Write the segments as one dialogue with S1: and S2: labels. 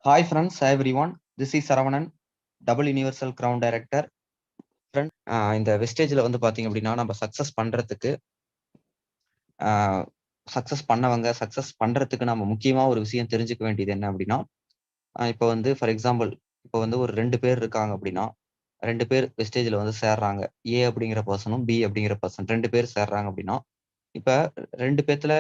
S1: Hi friends, hi everyone. This is Saravanan, Double Universal Crown Director. Friend, இந்த வெஸ்டேஜ்ல வந்து பாத்தீங்க அப்படின்னா நம்ம சக்சஸ் பண்றதுக்கு நம்ம முக்கியமா ஒரு விஷயம் தெரிஞ்சுக்க வேண்டியது என்ன அப்படின்னா, இப்போ வந்து ஃபார் எக்ஸாம்பிள் இப்போ வந்து ஒரு 2 பேர் இருக்காங்க அப்படின்னா, 2 பேர் வெஸ்டேஜ்ல வந்து சேர்றாங்க. ஏ அப்படிங்கிற பர்சனும், பி அப்படிங்கிற பர்சன் 2 பேர் சேர்றாங்க அப்படின்னா, இப்ப 2 பேத்துல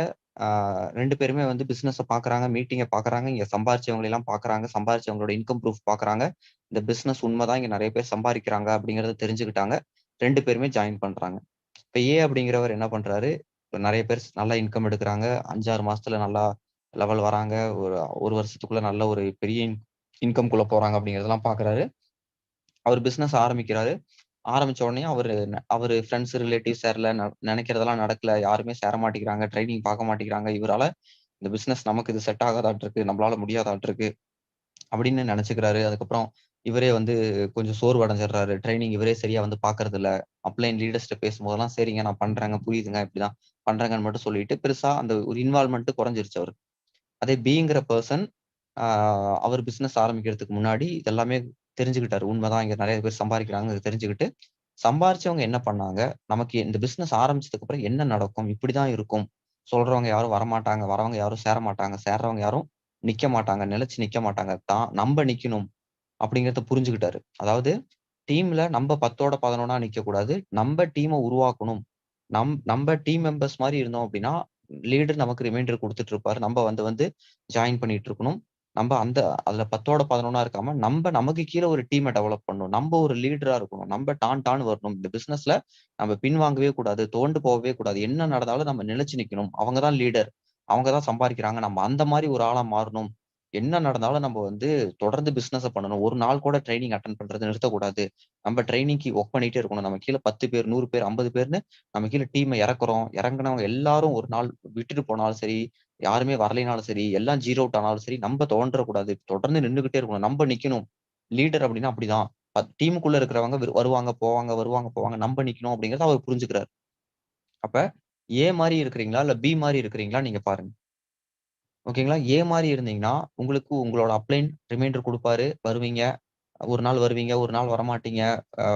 S1: 2 பேருமே வந்து பிசினஸ பாக்குறாங்க, மீட்டிங்க பாக்குறாங்க, இங்க சம்பாரிச்சவங்களை எல்லாம் பாக்குறாங்க, சம்பாரிச்சவங்களோட இன்கம் ப்ரூஃப் பாக்குறாங்க. இந்த பிசினஸ் உண்மைதான், இங்க நெறைய பேர் சம்பாரிக்கிறாங்க அப்படிங்கிறத தெரிஞ்சுக்கிட்டாங்க. 2 பேருமே ஜாயின் பண்றாங்க. இப்ப ஏ அப்படிங்கிறவர் என்ன பண்றாரு, நெறைய பேர் நல்லா இன்கம் எடுக்குறாங்க. 5, 6 மாசத்துல நல்லா லெவல் வராங்க. ஒரு 1 வருஷத்துக்குள்ள நல்ல ஒரு பெரிய இன்கம்குள்ள போறாங்க அப்படிங்கிறதெல்லாம் பாக்குறாரு. அவர் பிசினஸ் ஆரம்பிக்கிறாரு. ஆரம்பிச்ச உடனே அவரு ஃபிரெண்ட்ஸ், ரிலேட்டிவ்ஸ் சேரல. நெனைக்கிறதெல்லாம் நடக்கல. யாருமே சேர மாட்டேங்கிறாங்க. ட்ரெய்னிங் பார்க்க மாட்டேங்கிறாங்க. இவரால இந்த பிசினஸ் நமக்கு இது செட் ஆகாதாட்டிருக்கு. நம்மளால முடியாதாட்டிருக்கு அப்படின்னு நெனச்சுக்கிறாரு. அதுக்கப்புறம் இவரே வந்து கொஞ்சம் சோர்வு அடைஞ்சிடுறாரு. ட்ரெய்னிங் இவரே சரியா வந்து பார்க்கறதில்ல. அப்ளைன் லீடர்ஸ்ட்ட பேசும்போதெல்லாம், சரிங்க நான் பண்றேங்க, புரியுதுங்க, இப்படிதான் பண்றேங்கன்னு மட்டும் சொல்லிட்டு, பெருசா அந்த ஒரு இன்வால்வ்மென்ட் குறைஞ்சிருச்சு அவருக்கு. அதே பிங்கிற பெர்சன் ஆ அவர் பிசினஸ் ஆரம்பிக்கிறதுக்கு முன்னாடி இதெல்லாமே தெரிஞ்சுக்கிட்டாரு. உண்மைதான், இங்க நெறைய பேர் சம்பாரிக்கிறாங்கன்னு தெரிஞ்சுக்கிட்டு, சம்பாரிச்சவங்க என்ன பண்ணாங்க? நமக்கு இந்த பிசினஸ் ஆரம்பிச்சதுக்கு அப்புறம் என்ன நடக்கும்? இப்படிதான் இருக்கும். சொல்றவங்க யாரும் வரமாட்டாங்க. வரவங்க யாரும் சேர மாட்டாங்க. சேர்றவங்க யாரும் நிக்க மாட்டாங்க. நிலைச்சு நிக்க மாட்டாங்க. நம்ப நிக்கணும் அப்படிங்கிறத புரிஞ்சுக்கிட்டாரு. அதாவது டீம்ல நம்ப 10ஓட 11ஆ நிக்கக்கூடாது. நம்ப டீம உருவாக்கணும். நம்ப டீம் மெம்பர்ஸ் மாரி இருந்தோம் அப்படின்னா, லீடர் நமக்கு ரிமைண்டர் குடுத்துட்டு இருப்பாரு. நம்ப வந்து வந்து ஜாயின் பண்ணிட்டு இருக்கணும். நம்ப அதுல 10ஓட 11ஆ இருக்காம, நமக்கு கீழ ஒரு டீம டெவலப் பண்ணணும். நம்ப ஒரு லீடரா இருக்கணும். நம்ப டான்னு வரணும். இந்த பிசினஸ்ல நம்ம பின்வாங்கவே கூடாது. துவண்டு போகவே கூடாது. என்ன நடந்தாலும் நம்ம நிலைச்சு நிக்கணும். அவங்க தான் லீடர். அவங்க தான் சம்பாரிக்கிறாங்க. நம்ம அந்த மாரி ஒரு ஆளா மாறணும். என்ன நடந்தாலும் நம்ம வந்து தொடர்ந்து பிசினஸ பண்ணணும். ஒரு நாள் கூட ட்ரெய்னிங் அட்டெண்ட் பண்றத நிறுத்தக்கூடாது. நம்ம ட்ரெய்னிங்க்கு வொர்க் பண்ணிட்டே இருக்கணும். நம்ம கீழ 10 பேர், 100 பேர், 50 பேர்ன்னு நம்ம கீழ டீம இறக்குறோம். இறங்குனவங்க எல்லாரும் ஒரு நாள் விட்டுட்டு போனாலும் சரி, யாருமே வரலைனாலும் சரி, எல்லாம் ஜீரோ அவுட் ஆனாலும் சரி, நம்ம துவண்டறக்கூடாது. தொடர்ந்து நின்னுகிட்டே இருக்கணும். நம்ம நிக்கணும். லீடர் அப்படின்னா அப்படிதான். டீமுக்குள்ள இருக்கிறவங்க வருவாங்க, போவாங்க, வருவாங்க, போவாங்க. நம்ம நிக்கணும் அப்படிங்கிறத அவர் புரிஞ்சுக்கிறாரு. அப்ப ஏ மாரி இருக்கிறீங்களா? இல்ல பி மாரி இருக்கிறீங்களா? நீங்க பாருங்க. ஓகேங்களா? ஏ மாரி இருந்தீங்கன்னா, உங்களுக்கு உங்களோட அப்ளைன் ரிமைண்டர் குடுப்பாரு. வருவீங்க. ஒரு நாள் வருவீங்க, ஒரு நாள் வரமாட்டீங்க. அ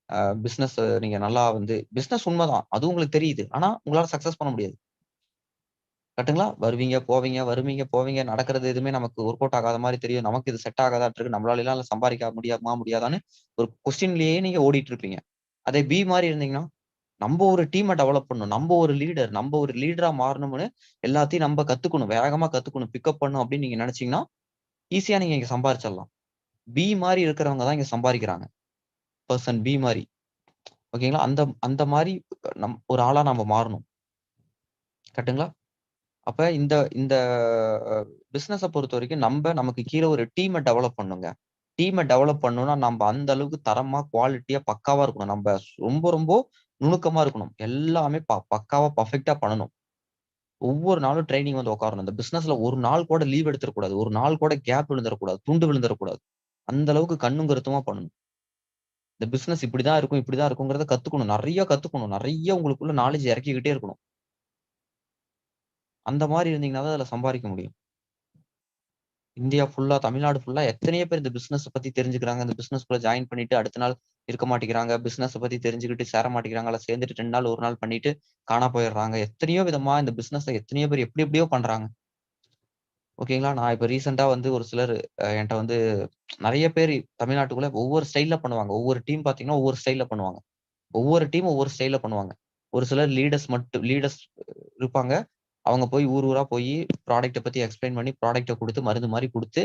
S1: அ பிசினஸ் நீங்க நல்லா வந்து பிசினஸ் உண்மதான். அது உங்களுக்கு தெரியுது. ஆனா, உங்களால சக்சஸ் பண்ண முடியாது. கரெக்ட்டுங்களா? வருவீங்க, போவீங்க, வருவீங்க, போவீங்க. நடக்கிறது எதுவுமே நமக்கு ஒர்க் அவுட் ஆகாத மாரி தெரியும். நமக்கு இது செட் ஆகாதாட்டுருக்கு. நம்மளாலலாம் சம்பாரிக்க முடியுமா? முடியாதான்னு ஒரு கொஸ்டின்லயே நீங்க ஓடிட்டு இருப்பீங்க. அதே பி மாரி இருந்தீங்கன்னா, நம்ப ஒரு டீம டெவலப் பண்ணணும். நம்ப ஒரு லீடர். நம்ப ஒரு லீடரா மாறணும்னு எல்லாத்தையும் நம்ப கத்துக்கணும். வேகமா கத்துக்கணும். பிக்கப் பண்ணணும் அப்படின்னு நீங்க நெனச்சீங்கன்னா, ஈஸியா நீங்க இங்க சம்பாரிச்சிடலாம். பி மாரி இருக்கிறவங்க தான் இங்க சம்பாரிக்கிறாங்க. பெர்சன் பி மாரி. ஓகேங்களா? அந்த அந்த மாரி ஒரு ஆளா நாம மாறணும். கரெக்ட்டுங்களா? அப்ப இந்த இந்த பிசினஸ பொறுத்தவரைக்கும் நமக்கு கீழ ஒரு டீம டெவலப் பண்ணணுங்க. டீம டெவலப் பண்ணணும்னா, நம்ப அந்த அளவுக்கு தரமா, குவாலிட்டியா, பக்காவா இருக்கணும். ரொம்ப ரொம்ப நுணுக்கமா இருக்கணும். எல்லாமே பக்காவா, பெர்ஃபெக்ட்டா பண்ணணும். ஒவ்வொரு நாளும் ட்ரெய்னிங் வந்து உட்காரணும். இந்த பிசினஸ்ல ஒரு நாள் கூட லீவ் எடுத்துறக்கூடாது. ஒரு நாள் கூட கேப் விழுந்துறக்கூடாது. துண்டு விழுந்துறக்கூடாது. அந்த அளவுக்கு கண்ணும் கருத்துமா பண்ணணும். இந்த பிசினஸ் இப்படிதான் இருக்கும், இப்படிதான் இருக்குங்கிறத கத்துக்கணும். நெறைய கத்துக்கணும். நெறைய உங்களுக்குள்ள நாலேட்ஜ் இறக்கிக்கிட்டே இருக்கணும். அந்த மாரி இருந்தீங்கன்னா தான் அதுல சம்பாரிக்க முடியும். இந்தியா ஃபுல்லா, தமிழ்நாடு ஃபுல்லா எத்தனையோ பேர் இந்த பிசினஸ பத்தி தெரிஞ்சுக்கிறாங்க. இந்த பிசினஸ்குள்ள ஜாயின் பண்ணிட்டு அடுத்த நாள் இருக்க மாட்டேங்கிறாங்க. பிசினஸ பத்தி தெரிஞ்சுக்கிட்டு சேர மாட்டேங்கிறாங்க. அல்ல சேர்ந்துட்டு 2 நாள், 1 நாள் பண்ணிட்டு காணா போயிடுறாங்க. எத்தனையோ விதமா இந்த பிசினஸ்ல எத்தனையோ பேர் எப்படி எப்படியோ பண்றாங்க. ஓகேங்களா? நான் இப்ப ரீசென்ட்டா வந்து ஒரு சிலர் என்ட்ட வந்து நெறைய பேரு தமிழ்நாட்டுக்குள்ள ஒவ்வொரு ஸ்டைல்ல பண்ணுவாங்க. ஒவ்வொரு டீம் பார்த்தீங்கன்னா, ஒவ்வொரு ஸ்டைல்ல பண்ணுவாங்க. ஒவ்வொரு டீமும் ஒவ்வொரு ஸ்டைல்ல பண்ணுவாங்க. ஒரு சிலர் லீடர்ஸ் இருப்பாங்க. அவங்க போய் ஊர் ஊரா போயி ப்ராடக்ட்ட பத்தி எக்ஸ்ப்ளைன் பண்ணி, ப்ராடக்ட்ட குடுத்து, மருந்து மாரி குடுத்து,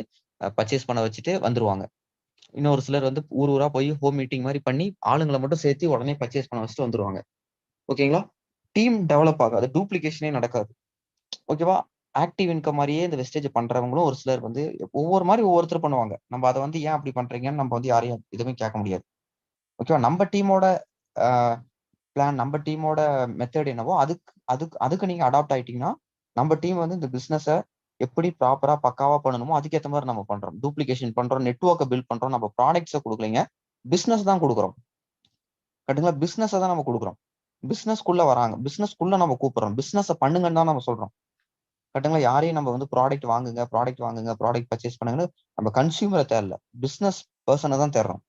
S1: பர்ச்சேஸ் பண்ண வச்சுட்டு வந்துருவாங்க. இன்னொரு சிலர் வந்து ஊர் ஊரா போய் ஹோம் மீட்டிங் மாரி பண்ணி, ஆளுங்கள மட்டும் சேர்த்து உடனே பர்ச்சேஸ் பண்ண வச்சுட்டு வந்துருவாங்க. ஓகேங்களா? டீம் டெவலப் ஆகாது. டூப்ளிகேஷனே நடக்காது. ஓகேவா? ஆக்டிவ் இன்கம் மாரியே இந்த வெஸ்டேஜ் பண்றவங்களும் ஒரு சிலர் வந்து ஒவ்வொரு மாரி ஒவ்வொருத்தர் பண்ணுவாங்க. நம்ம அத வந்து ஏன் அப்படி பண்றீங்கன்னு நம்ம வந்து யாரையும் எதுவுமே கேட்க முடியாது. ஓகேவா? நம்ம டீமோட அ பிளான், நம்ம டீமோட மெத்தட் என்னவோ அதுக்கு அதுக்கு அதுக்கு நீங்க அடாப்ட் ஆயிட்டீங்கன்னா, நம்ம டீம் வந்து இந்த பிசினஸ எப்படி ப்ராப்பரா பக்காவா பண்ணணுமோ, அதுக்கேத்த மாரி நம்ம பண்றோம். டூப்ளிகேஷன் பண்றோம், நெட்வொர்க்க பில்ட் பண்றோம். நம்ம ப்ராடக்ட்ஸ குடுக்கலைங்க. பிசினஸ் தான் குடுக்குறோம். கரெக்ட்டுங்களா? பிசினஸ தான் நம்ம குடுக்குறோம். பிசினஸ்க்குள்ள வராங்க. பிசினஸ்க்குள்ள நம்ம கூப்பிடுறோம். பிசினஸ பண்ணுங்கன்னு தான் நம்ம சொல்றோம். கரெக்ட்டுங்களா? யாரையும் நம்ம வந்து ப்ராடக்ட் பர்ச்சேஸ் பண்ணுங்கன்னு நம்ம கன்சியூமர தேடல. பிசினஸ் பெர்சன தான் தேடுறோம்.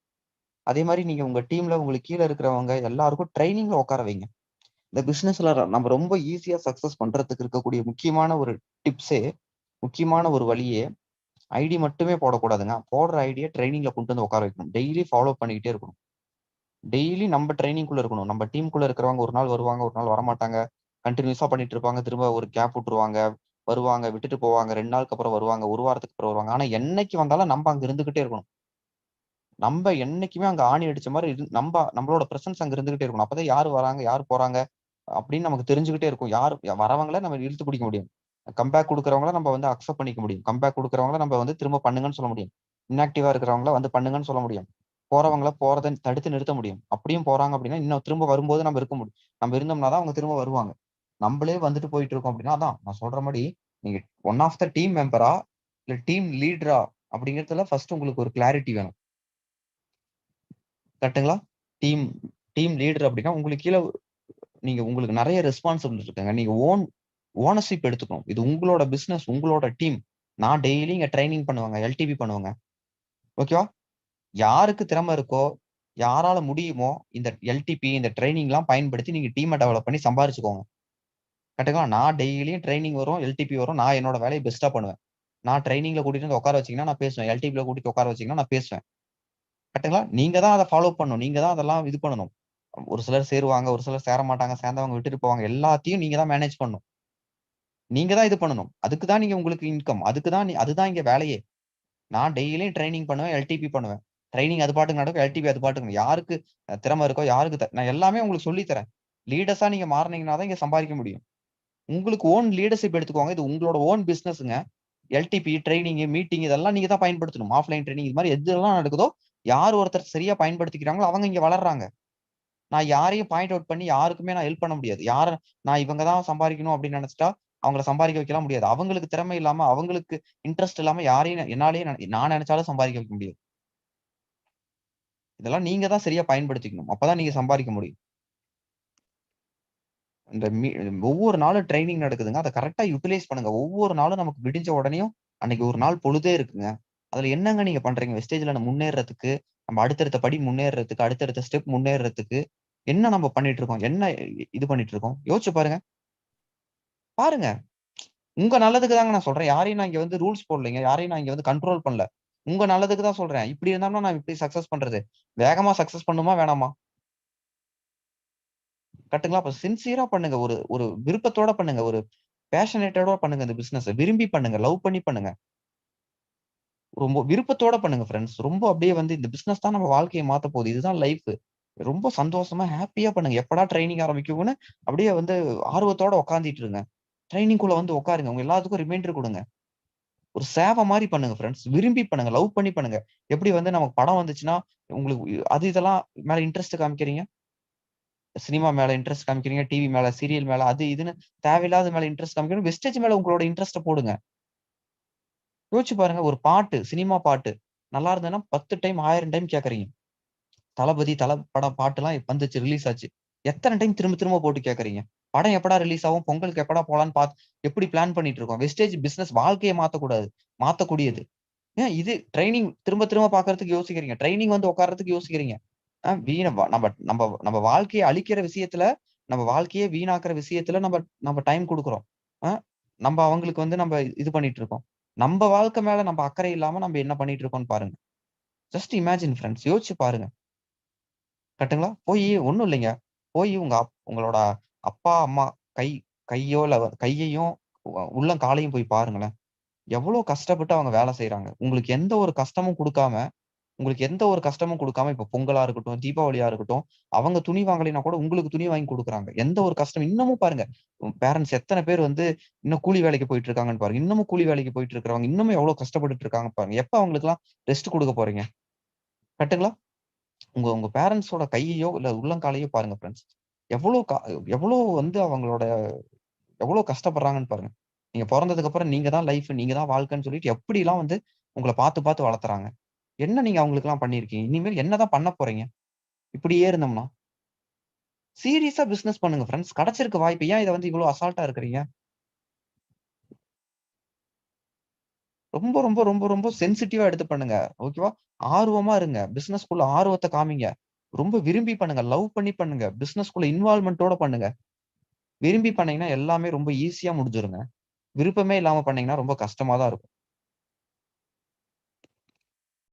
S1: அதே மாரி நீங்க உங்க டீம்ல உங்களுக்கு கீழ இருக்கிறவங்க எல்லாருக்கும் ட்ரெய்னிங்ல உட்கார வைங்க. இந்த பிசினஸ்ல நம்ம ரொம்ப ஈஸியா சக்சஸ் பண்றதுக்கு இருக்கக்கூடிய முக்கியமான ஒரு டிப்ஸே, முக்கியமான ஒரு வழியே, ஐடி மட்டுமே போடக்கூடாதுங்க. போடுற ஐடிய ட்ரெய்னிங்ல கொண்டு வந்து உட்கார வைக்கணும். டெய்லி ஃபாலோ பண்ணிக்கிட்டே இருக்கணும். டெய்லி நம்ம ட்ரெய்னிங்குள்ள இருக்கணும். நம்ம டீம்குள்ள இருக்கிறவங்க ஒரு நாள் வருவாங்க, ஒரு நாள் வரமாட்டாங்க. கன்டினியூஸா பண்ணிட்டு இருப்பாங்க. திரும்ப ஒரு கேப் விட்டுருவாங்க. வருவாங்க, விட்டுட்டு போவாங்க. 2 நாளுக்கு அப்புறம் வருவாங்க. 1 வாரத்துக்கு அப்புறம் வருவாங்க. ஆனா என்னைக்கு வந்தாலும் நம்ப அங்க இருந்துகிட்டே இருக்கணும். நம்ப என்னைக்குமே அங்க ஆணி அடிச்ச மாரி நம்மளோட பிரசன்ஸ் அங்க இருந்துகிட்டே இருக்கணும். அப்பதான் யாரு வராங்க, யாரு போறாங்க அப்படின்னு நமக்கு தெரிஞ்சுகிட்டே இருக்கும். யாரு வரவங்கள நம்ம இழுத்து பிடிக்க முடியும். கம்பேக் குடுக்குறவங்கள நம்ம வந்து அக்செப்ட் பண்ணிக்க முடியும். கம்பேக் குடுக்குறவங்கள நம்ம வந்து திரும்ப பண்ணுங்கன்னு சொல்ல முடியும். இன்ஆக்டிவா இருக்கிறவங்கள வந்து பண்ணுங்கன்னு சொல்ல முடியும். போறவங்கள போறத தடுத்து நிறுத்த முடியும். அப்படியும் போறாங்க அப்படின்னா, இன்னும் திரும்ப வரும்போது நம்ம இருக்க முடியும். நம்ம இருந்தோம்னா தான் அவங்க திரும்ப வருவாங்க. நம்பளே வந்துட்டு போயிட்டு இருக்கோம் அப்படின்னா, அதான் நான் சொல்ற மாரி, நீங்க ஒன் ஆஃப் த டீம் மெம்பரா? இல்ல டீம் லீடரா? அப்படிங்கிறதுல ஃபர்ஸ்ட் உங்களுக்கு ஒரு கிளாரிட்டி வேணும். கரெக்ட்டுங்களா? டீம் டீம் லீடர் அப்படின்னா, உங்களுக்கு கீழ உங்களுக்கு நெறைய ரெஸ்பான்சிபிலிட்டி இருக்குங்க. நீங்க ஓனர்ஷிப் எடுத்துக்கணும். இது உங்களோட பிசினஸ், உங்களோட டீம். நான் டெய்லி இங்க ட்ரெய்னிங் பண்ணுவேங்க. எல்டிபி பண்ணுவேங்க. ஓகேவா? யாருக்கு திறமை இருக்கோ, யாரால முடியுமோ, இந்த எல்டிபி, இந்த ட்ரெய்னிங்லாம் பயன்படுத்தி நீங்க டீம்ம டெவலப் பண்ணி சம்பாரிச்சுக்கோங்க. கரெக்ட்டுங்களா? நான் டெய்லியும் ட்ரெய்னிங் வரும், எல்டிபி வரும். நான் என்னோட வேலைய பெஸ்ட்டா பண்ணுவேன். நான் ட்ரெய்னிங்ல கூட்டிட்டு வந்து உட்கார வச்சீங்கன்னா, நான் பேசுவேன். எல்டிபில கூட்டிட்டு உட்கார வச்சீங்கன்னா, நான் பேசுவேன். கரெக்ட்டுங்களா? நீங்க தான் அத ஃபாலோ பண்ணணும். நீங்க தான் அதெல்லாம் இது பண்ணணும். ஒரு சிலர் சேருவாங்க, ஒரு சிலர் சேர மாட்டாங்க. சேர்ந்தவங்க விட்டுட்டு போவாங்க. எல்லாத்தையும் நீங்க தான் மேனேஜ் பண்ணணும். நீங்க தான் இது பண்ணணும். அதுக்கு தான் நீங்க உங்களுக்கு இன்கம். அதுக்கு தான் அதுதான் இங்க வேலையே. நான் டெய்லியும் ட்ரெய்னிங் பண்ணுவேன், எல்டிபி பண்ணுவேன். ட்ரெய்னிங் அது பாட்டுக்கு நடக்கும், எல்டிபி அது பாட்டுக்கு யாருக்கு திறமை இருக்கோ, யாருக்கு நான் எல்லாமே உங்களுக்கு சொல்லி தரேன். லீடர்ஸா நீங்க மாறுனீங்கன்னா தான் இங்க சம்பாதிக்க முடியும். உங்களுக்கு ஓன் லீடர்ஷிப் எடுத்துக்கோங்க. இது உங்களோட ஓன் பிசினஸ்ங்க. எல்டிபி, ட்ரெய்னிங், மீட்டிங் இதெல்லாம் நீங்க தான் பயன்படுத்தணும். ஆஃப்லைன் ட்ரெய்னிங் இது மாரி எதெல்லாம் நடக்குதோ, யார் ஒருத்தர் சரியா பயன்படுத்திக்கிறாங்களோ, அவங்க இங்க வளர்றாங்க. நான் யாரையும் பாயிண்ட் அவுட் பண்ணி யாருக்குமே நான் ஹெல்ப் பண்ண முடியாது. நான் இவங்க தான் சம்பாரிக்கணும் அப்படின்னு நெனச்சுட்டா, அவங்கள சம்பாரிக்க வைக்கலாம் முடியாது. அவங்களுக்கு திறமை இல்லாம, அவங்களுக்கு இன்ட்ரெஸ்ட் இல்லாம யாரையும் என்னாலயே நான் நெனச்சாலும் சம்பாரிக்க வைக்க முடியாது. இதெல்லாம் நீங்க தான் சரியா பயன்படுத்திக்கணும். அப்பதான் நீங்க சம்பாரிக்க முடியும். இந்த ஒவ்வொரு நாளும் ட்ரெய்னிங் நடக்குதுங்க. அத கரெக்ட்டா யுட்டிலைஸ் பண்ணுங்க. ஒவ்வொரு நாளும் நமக்கு விடிஞ்ச உடனேயும், அன்னைக்கு ஒரு நாள் பொழுதே இருக்குங்க. அதுல என்னங்க நீங்க பண்றீங்க? வெஸ்டேஜ்ல முன்னேறுறதுக்கு, நம்ம அடுத்தடுத்த படி முன்னேறுறதுக்கு, அடுத்தடுத்த ஸ்டெப் முன்னேறுறதுக்கு, என்ன நம்ம பண்ணிட்டு இருக்கோம்? என்ன இது பண்ணிட்டு இருக்கோம்? யோசிச்சு பாருங்க. பாருங்க. உங்க நல்லதுக்கு தாங்க நான் சொல்றேன். யாரையும் நான் இங்க வந்து ரூல்ஸ் போடலைங்க. யாரையும் நான் இங்க வந்து கண்ட்ரோல் பண்ணல. உங்க நல்லதுக்கு தான் சொல்றேன். இப்படி இருந்தாலும் நான் இப்படி சக்சஸ் பண்றது. வேகமா சக்சஸ் பண்ணணுமா? வேணாமா? கரெக்ட்டுங்களா? அப்ப சின்சியரா பண்ணுங்க. ஒரு ஒரு விருப்பத்தோட பண்ணுங்க. ஒரு பேஷனேட்டடா பண்ணுங்க இந்த பிசினஸ. விரும்பி பண்ணுங்க. லவ் பண்ணி பண்ணுங்க. ரொம்ப விருப்பத்தோட பண்ணுங்க ஃபிரெண்ட்ஸ். ரொம்ப அப்படியே வந்து இந்த பிசினஸ் தான் நம்ம வாழ்க்கைய மாத்தப் போகுது. இதுதான் லைஃப். ரொம்ப சந்தோஷமா, ஹேப்பியா பண்ணுங்க. எப்படா ட்ரெய்னிங் ஆரம்பிக்கும்னு அப்படியே வந்து ஆர்வத்தோட உட்கார்ந்துட்டு இருங்க. ட்ரெய்னிங்குள்ள வந்து உட்காருங்க. உங்க எல்லாத்துக்கும் ரிமைண்டர் குடுங்க. ஒரு சேவ மாரி பண்ணுங்க ஃபிரெண்ட்ஸ். விரும்பி பண்ணுங்க. லவ் பண்ணி பண்ணுங்க. எப்படி வந்து நமக்கு படம் வந்துச்சுன்னா, உங்களுக்கு அது இதெல்லாம் மேல இன்ட்ரெஸ்ட் காமிக்கிறீங்க. சினிமா மேல இன்ட்ரெஸ்ட் காமிக்கிறீங்க. டிவி மேல, சீரியல் மேல அது இதுன்னு தேவையில்லாத மேல இன்ட்ரெஸ்ட் காமிக்கிறீங்க. வெஸ்டேஜ் மேல உங்களோட இன்ட்ரெஸ்ட்ட போடுங்க. யோசிச்சு பாருங்க. ஒரு பாட்டு, சினிமா பாட்டு நல்லா இருந்ததுன்னா 10 டைம், 1000 டைம் கேட்கறீங்க. தளபதி படம் பாட்டுலாம் வந்துச்சு, ரிலீஸ் ஆச்சு. எத்தன டைம் திரும்ப திரும்ப போட்டு கேட்கறீங்க? படம் எப்படா ரிலீஸ் ஆகும்? பொங்கலுக்கு எப்படா போலான்னு எப்படி பிளான் பண்ணிட்டு இருக்கோம்? வெஸ்டேஜ் பிசினஸ் வாழ்க்கைய மாத்தக்கூடாது. மாத்தக்கூடியது. ஏன் இது ட்ரெய்னிங் திரும்ப திரும்ப பார்க்கறதுக்கு யோசிக்கிறீங்க. ட்ரெய்னிங் வந்து உட்கார்றதுக்கு யோசிக்கிறீங்க. அ வீண வ நம்ப நம்ப நம்ம வாழ்க்கைய அழிக்கிற விஷயத்துல, நம்ம வாழ்க்கையே வீணாக்குற விஷயத்துல நம்ம டைம் குடுக்குறோம். அ நம்ப அவங்களுக்கு வந்து இது பண்ணிட்டு இருக்கோம். நம்ப வாழ்க்கை மேல அக்கறை இல்லாம என்ன பண்ணிட்டு இருக்கோம்ன்னு பாருங்க. Just imagine friends. யோசிச்சு பாருங்க. கரெக்ட்டுங்களா? ஒண்ணும் இல்லைங்க. உங்களோட அப்பா, அம்மா கை கையோ இல்ல கையையும், உள்ளங்காலையும் போய் பாருங்களேன். எவ்வளோ கஷ்டப்பட்டு அவங்க வேலை செய்றாங்க. உங்களுக்கு எந்த ஒரு கஷ்டமும் குடுக்காம இப்ப பொங்கலா இருக்கட்டும், தீபாவளியா இருக்கட்டும், அவங்க துணி வாங்கலைன்னா கூட உங்களுக்கு துணி வாங்கி குடுக்குறாங்க. எந்த ஒரு கஷ்டம் இன்னமும் பாருங்க, பேரன்ட்ஸ் எத்தன பேர் வந்து இன்னும் கூலி வேலைக்கு போயிட்டு இருக்காங்கன்னு பாருங்க. இன்னமும் கூலி வேலைக்கு போயிட்டு இருக்கிறவங்க, இன்னமும் எவ்வளோ கஷ்டப்பட்டுட்டு இருக்காங்க பாருங்க. எப்ப அவங்களுக்கெல்லாம் ரெஸ்ட் குடுக்க போறீங்க? கரெக்ட்டுங்களா? உங்க உங்க பேரன்ட்ஸோட கையையோ, இல்ல உள்ளங்காலையோ பாருங்க ஃபிரெண்ட்ஸ். எவ்வளோ க எவ்வளோ வந்து அவங்களோட எவ்வளோ கஷ்டப்படுறாங்கன்னு பாருங்க. நீங்க பொறந்ததுக்கு அப்புறம் நீங்க தான் லைஃப், நீங்க தான் வாழ்க்கைன்னு சொல்லிட்டு எப்படிலாம் வந்து உங்கள பார்த்து பார்த்து வளர்த்துறாங்க. என்ன நீங்க அவங்களுக்கெல்லாம் பண்ணியிருக்கீங்க? இனிமேல் என்னதான் பண்ண போறீங்க? இப்படியே இருந்தோம்னா? சீரியஸா பிசினஸ் பண்ணுங்க ஃபிரெண்ட்ஸ். கிடைச்சிருக்கு வாய்ப்பு. ஏன் இத வந்து இவ்ளோ அசால்ட்டா இருக்கிறீங்க? ரொம்ப, ரொம்ப, ரொம்ப, ரொம்ப சென்சிட்டிவா எடுத்து பண்ணுங்க. ஓகேவா? ஆர்வமா இருங்க. பிசினஸ்க்குள்ள ஆர்வத்த காமிங்க. ரொம்ப விரும்பி பண்ணுங்க. லவ் பண்ணி பண்ணுங்க. பிசினஸ்க்குள்ள இன்வால்வ்மென்ட்டோட பண்ணுங்க. விரும்பி பண்ணீங்கன்னா எல்லாமே ரொம்ப ஈஸியா முடிஞ்சிருங்க. விருப்பமே இல்லாம பண்ணீங்கன்னா ரொம்ப கஷ்டமா தான் இருக்கும்.